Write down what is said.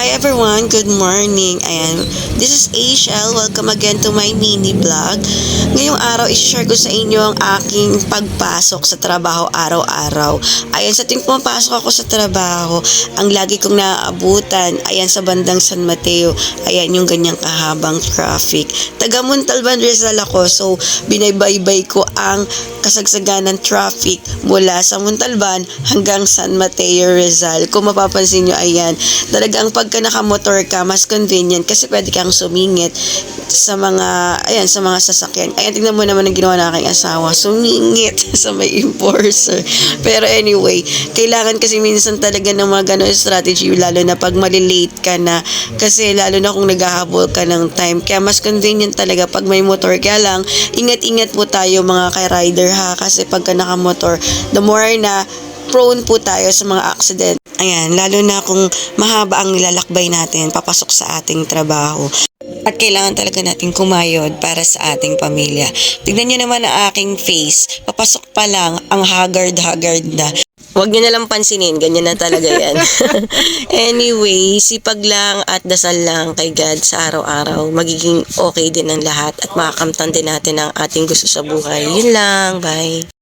Hi everyone, good morning. Ayan, this is Ashel. Welcome again to my mini vlog. Ngayong araw, i-share ko sa inyo ang aking pagpasok sa trabaho araw-araw. Ayan, sa tuwing pumapasok ako sa trabaho, ang lagi kong naaabutan, ayan sa bandang San Mateo, ayan yung ganyang kahabang traffic. Taga Montalban, Rizal ako, so binaybay ko ang kasagsagan ng traffic mula sa Montalban hanggang San Mateo, Rizal. Kung mapapansin nyo, ayan, talagang pagka nakamotor ka, mas convenient kasi pwede kang sumingit sa mga, ayan, sa mga sasakyan. Ayan, tingnan mo naman ang ginawa ng aking asawa, sumingit sa may enforcer. Pero anyway, kailangan kasi minsan talaga ng mga gano'ng strategy, lalo na pag malilate ka na, kasi lalo na kung naghahabol ka ng time. Kaya mas convenient talaga pag may motor. Kaya lang, ingat-ingat po tayo mga kay-rider ha, kasi pagka nakamotor, the more na prone po tayo sa mga accident. Ayan, lalo na kung mahaba ang nilalakbay natin papasok sa ating trabaho. At kailangan talaga natin kumayod para sa ating pamilya. Tignan nyo naman ang aking face. Papasok pa lang, ang haggard na. Huwag nyo nalang pansinin, ganyan na talaga yan. Anyway, sipag lang at dasal lang kay God sa araw-araw. Magiging okay din ang lahat at makakamtan din natin ang ating gusto sa buhay. Yun lang, bye.